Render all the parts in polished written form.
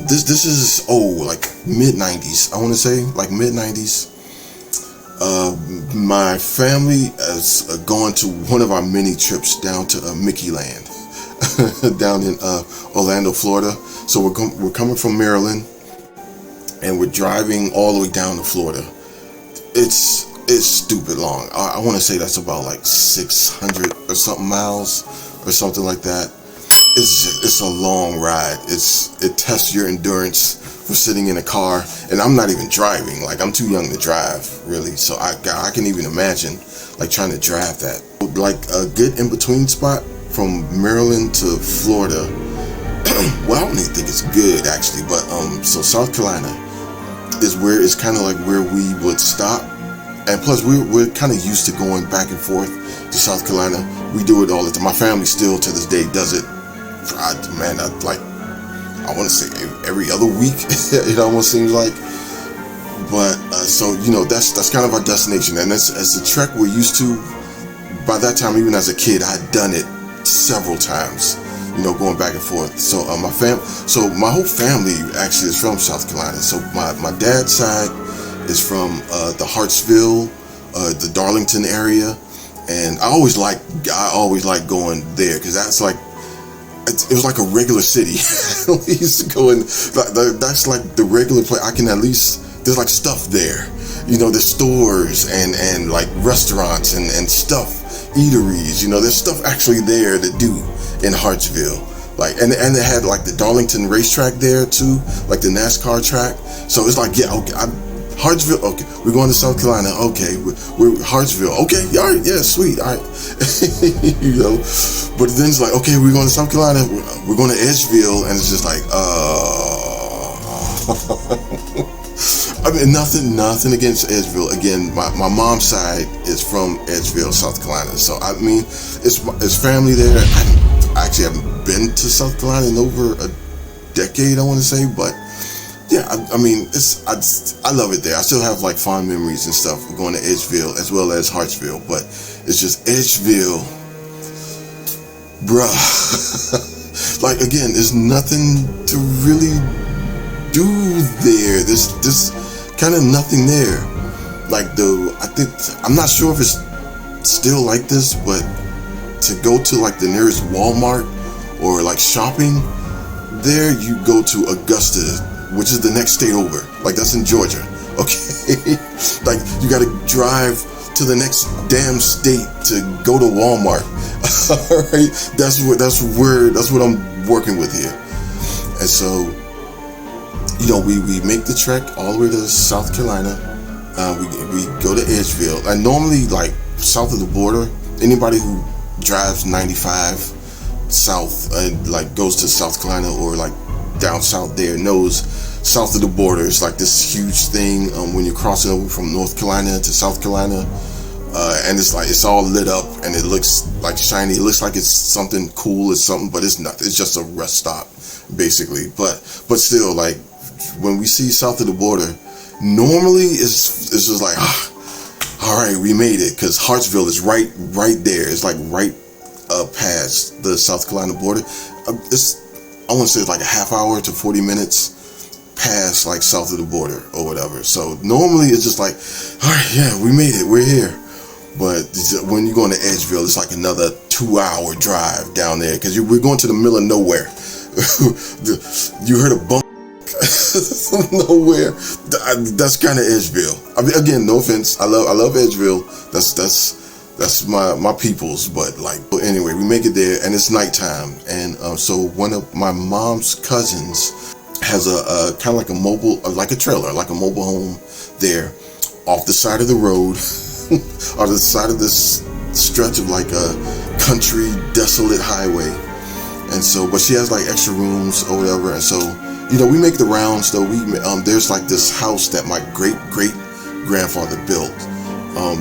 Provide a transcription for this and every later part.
This is like mid '90s. I want to say like mid '90s. My family has gone to one of our mini trips down to Mickey Land, down in Orlando, Florida. So we're coming from Maryland, and we're driving all the way down to Florida. It's stupid long. I want to say that's about like 600 or something miles or something like that. It's a long ride. It tests your endurance for sitting in a car, and I'm not even driving. Like, I'm too young to drive, really. So I can even imagine like trying to drive that. Like a good in between spot from Maryland to Florida. Well, I don't even think it's good actually, but so South Carolina is where it's kind of like where we would stop, and plus we're kind of used to going back and forth to South Carolina. We do it all the time. My family still to this day does it. I want to say every other week. It almost seems like. But so that's kind of our destination, and as a trek we're used to. By that time, even as a kid, I had done it several times. Going back and forth. So my whole family actually is from South Carolina. So my dad's side is from the Hartsville, the Darlington area, and I always like going there because that's like. It was like a regular city. We used to go in. That's like the regular place. I can at least there's like stuff there. There's stores and like restaurants and stuff, eateries. There's stuff actually there to do in Hartsville. Like and they had like the Darlington racetrack there too, like the NASCAR track. So it's like Hartsville, okay, we're going to South Carolina, okay, we're Hartsville, okay, all right, yeah, sweet, all right, but then it's like, okay, we're going to South Carolina, we're going to Edgeville, and it's just like, I mean, nothing against Edgeville. Again, my mom's side is from Edgeville, South Carolina, so I mean, it's family there. I actually haven't been to South Carolina in over a decade, I want to say, but yeah, I mean, I love it there. I still have like fond memories and stuff going to Edgeville as well as Hartsville, but it's just Edgeville, bruh. Like again, there's nothing to really do there. There's kind of nothing there. Like I'm not sure if it's still like this, but to go to like the nearest Walmart or like shopping, there you go to Augusta, which is the next state over. Like that's in Georgia, okay? Like you gotta drive to the next damn state to go to Walmart. All right, that's what I'm working with here. And so, we make the trek all the way to South Carolina. We go to Edgeville, and normally like south of the border, anybody who drives 95 south and like goes to South Carolina or like down south there knows south of the border is like this huge thing when you're crossing over from North Carolina to South Carolina, and it's all lit up and it looks like shiny. It looks like it's something cool. It's something, but it's not. It's just a rest stop basically. But still, like when we see south of the border, normally it's just like all right, we made it, because Hartsville is right there. It's like right past the South Carolina border. I want to say it's like a half hour to 40 minutes past like south of the border or whatever. So normally it's just like, all right, yeah, we made it, we're here. But when you go into Edgeville, it's like another 2-hour drive down there, because we're going to the middle of nowhere. You heard a bump nowhere. That's kind of Edgeville. I mean, again, no offense. I love Edgeville. That's my people's, but like, anyway, we make it there and it's nighttime, and so one of my mom's cousins has a kind of like a mobile, like a trailer, like a mobile home there off the side of the road, or the side of this stretch of like a country desolate highway. And so, but she has like extra rooms or whatever, and so we make the rounds though. There's like this house that my great grandfather built.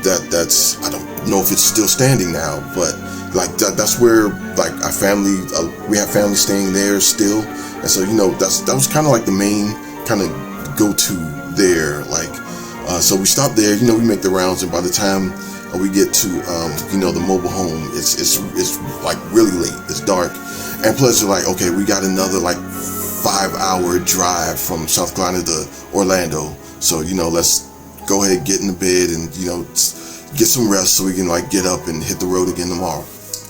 That's I don't know if it's still standing now, but like that's where like our family, we have family staying there still, and so that was kind of like the main kind of go-to there. Like so we stop there, we make the rounds, and by the time we get to the mobile home, it's like really late, it's dark, and plus you're like, okay, we got another like 5-hour drive from South Carolina to Orlando. So, let's go ahead, get in the bed and, get some rest so we can like get up and hit the road again tomorrow.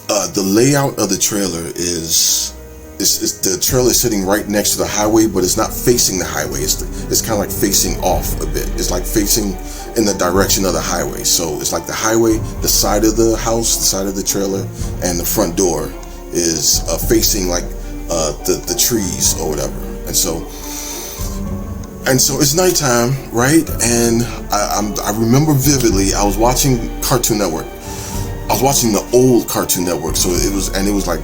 The layout of the trailer is the trailer is sitting right next to the highway, but it's not facing the highway. It's kind of like facing off a bit. It's like facing in the direction of the highway. So it's like the highway, the side of the house, the side of the trailer, and the front door is facing like the trees or whatever. And so it's nighttime, right? And I remember vividly, I was watching Cartoon Network. I was watching the old Cartoon Network, so it was like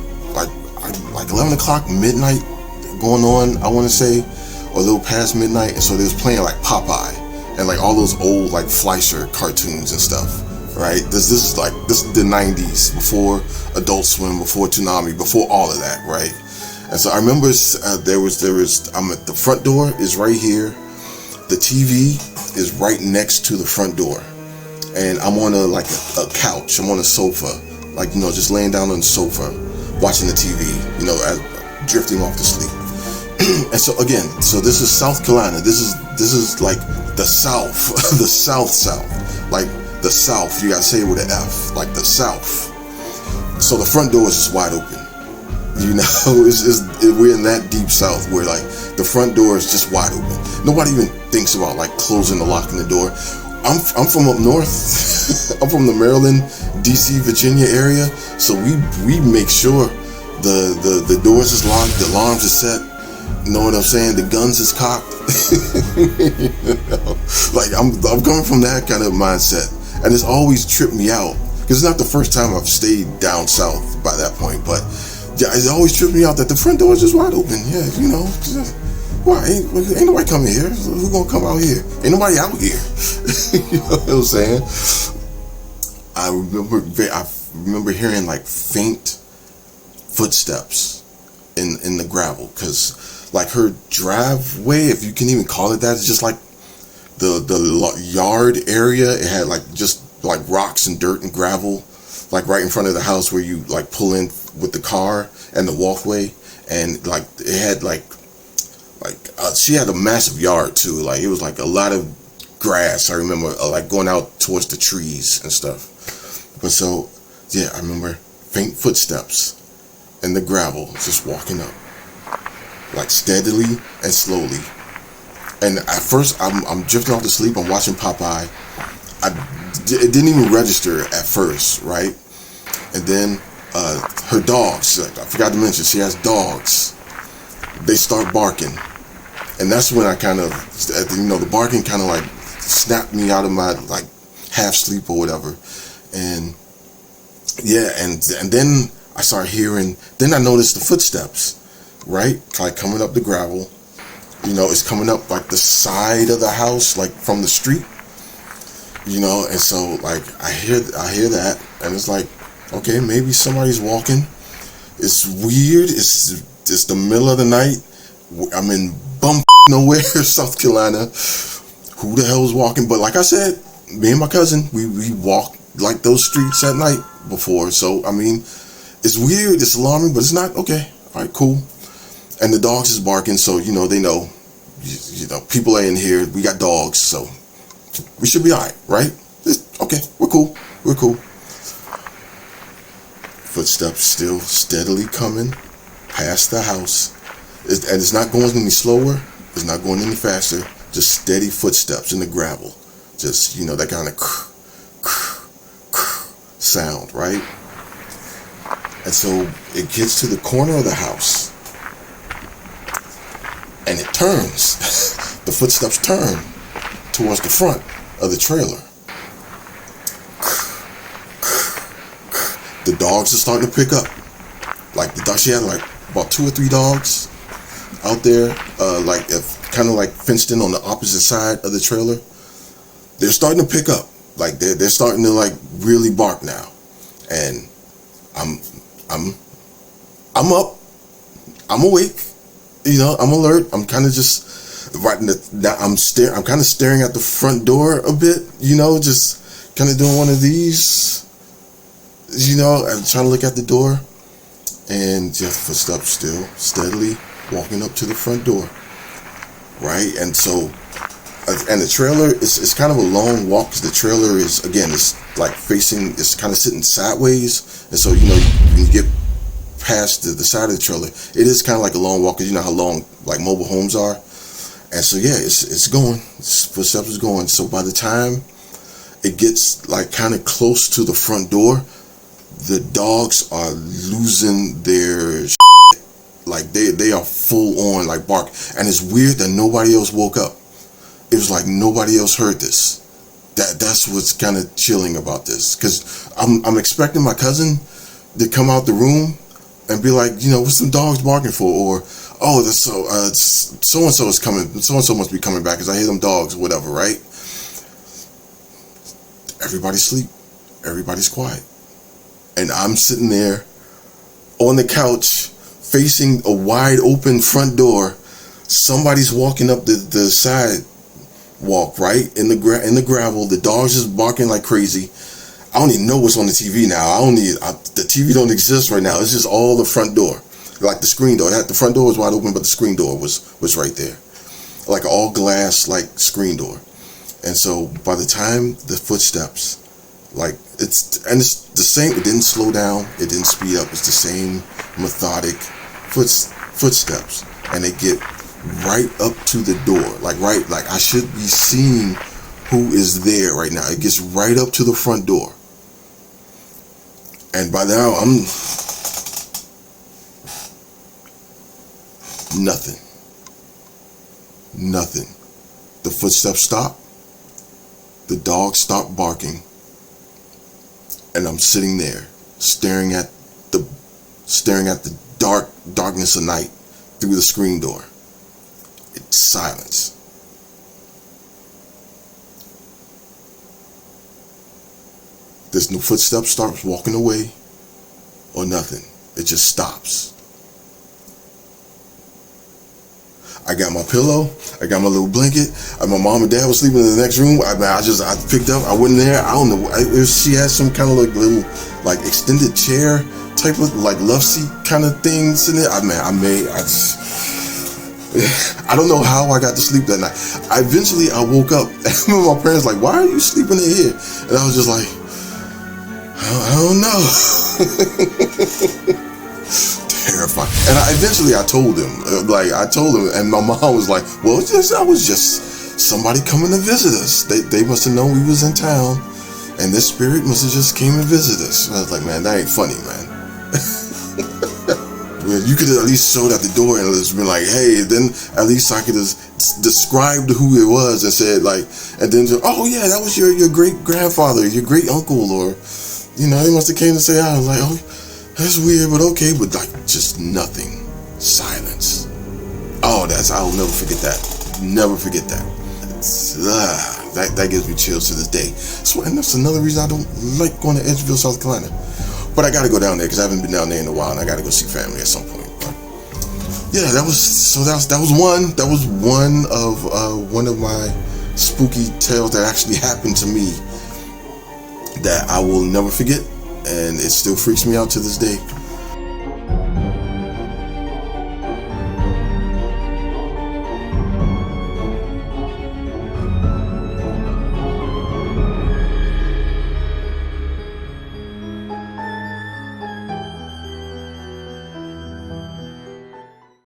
11 o'clock, midnight going on, I want to say, or a little past midnight. And so they was playing like Popeye and like all those old like Fleischer cartoons and stuff, right? This is the 90s, before Adult Swim, before Toonami, before all of that, right? And so I remember I'm at the front door is right here. The TV is right next to the front door. And I'm on a couch. I'm on a sofa, just laying down on the sofa, watching the TV, drifting off to sleep. And so again, this is South Carolina. This is like the South, the South, like the South. You gotta say it with an F, like the South. So the front door is just wide open. We're in that deep South where like the front door is just wide open. Nobody even thinks about like closing the lock in the door. I'm from up north. I'm from the Maryland, DC, Virginia area. So we make sure the doors is locked, the alarms are set. You know what I'm saying? The guns is cocked. Like I'm coming from that kind of mindset, and it's always tripped me out because it's not the first time I've stayed down south by that point, but yeah, it always tripped me out that the front door is just wide open. Yeah, why ain't nobody coming here? Who gonna come out here? Ain't nobody out here. You know what I'm saying? I remember hearing like faint footsteps in the gravel, because like her driveway, if you can even call it that, it's just like the yard area. It had like just like rocks and dirt and gravel, like right in front of the house where you like pull in with the car and the walkway, and like it had she had a massive yard too. Like it was like a lot of grass. I remember like going out towards the trees and stuff. But so yeah, I remember faint footsteps in the gravel, just walking up, like steadily and slowly. And at first, I'm drifting off to sleep. I'm watching Popeye. It didn't even register at first, right? And then her dogs. I forgot to mention, she has dogs. They start barking, and that's when I kind of, the barking kind of like snapped me out of my like half sleep or whatever. And yeah, and then I started hearing. Then I noticed the footsteps, right? Like coming up the gravel. It's coming up like the side of the house, like from the street. And so like I hear that, and it's like, okay, maybe somebody's walking. It's weird. It's the middle of the night. I'm in bum nowhere, South Carolina. Who the hell is walking? But like I said, me and my cousin, we walked like those streets at night before. So I mean, it's weird. It's alarming, but it's not. Okay, all right, cool. And the dogs is barking, so they know. People are in here. We got dogs, so we should be all right? Okay, we're cool. Footsteps still steadily coming past the house. And it's not going any slower. It's not going any faster. Just steady footsteps in the gravel. Just, that kind of sound, right? And so it gets to the corner of the house. And it turns. The footsteps turn towards the front of the trailer. The dogs are starting to pick up. Like she had like about 2 or 3 dogs out there, kind of like fenced in on the opposite side of the trailer. They're starting to pick up. Like they're starting to like really bark now. And I'm up. I'm awake. I'm alert. I'm kind of just I'm kind of staring at the front door a bit. Just kind of doing one of these. I'm trying to look at the door, and just footsteps still steadily walking up to the front door, right? And so, and the trailer, it's kind of a long walk, because the trailer is, again, it's like facing, it's kind of sitting sideways, and so, you know, when you get past the side of the trailer, it is kind of like a long walk, because you know how long like mobile homes are. And so yeah, it's going, footsteps is going. So by the time it gets like kind of close to the front door, the dogs are losing their shit. Like they are full on like bark, and it's weird that nobody else woke up. It was like nobody else heard this. That's what's kind of chilling about this, because I'm expecting my cousin to come out the room and be like, you know, what's some dogs barking for? Or, oh, that's so and so is coming. So and so must be coming back because I hear them dogs, whatever, right? Everybody's asleep. Everybody's quiet. And I'm sitting there on the couch facing a wide open front door. Somebody's walking up the sidewalk, right? In the gravel. The dogs just barking like crazy. I don't even know what's on the TV now. The TV don't exist right now. It's just all the front door, like the screen door. The front door was wide open, but the screen door was right there, like all glass, like screen door. And so by the time the footsteps, like it's the same. It didn't slow down. It didn't speed up. It's the same methodic footsteps, and they get right up to the door, like I should be seeing who is there right now. It gets right up to the front door. And by now, I'm nothing. The footsteps stop. The dog stopped barking. And I'm sitting there, staring at the darkness of night through the screen door. It's silence. There's no footsteps starts walking away or nothing. It just stops. I got my pillow. I got my little blanket. My mom and dad was sleeping in the next room. I picked up. I went in there. I don't know. She had some kind of like little like extended chair type of like love seat kind of things in it. I don't know how I got to sleep that night. I woke up and my parents like, "Why are you sleeping in here?" And I was just like, I don't know. Terrifying. And I told him, and my mom was like, well, I was just somebody coming to visit us. They must have known we was in town, and this spirit must have just came and visited us. And I was like, man, that ain't funny, man. You could have at least showed at the door and just been like, hey, then at least I could have described who it was and said like, and then oh yeah, that was your great grandfather, your great uncle, or you know, they must have came to say, I was like, oh, that's weird, but okay, but like just nothing, silence. Oh, I'll never forget that. Never forget that. That gives me chills to this day. So, and that's another reason I don't like going to Edgeville, South Carolina. But I got to go down there because I haven't been down there in a while, and I got to go see family at some point. But yeah, that was one of my spooky tales that actually happened to me that I will never forget, and it still freaks me out to this day.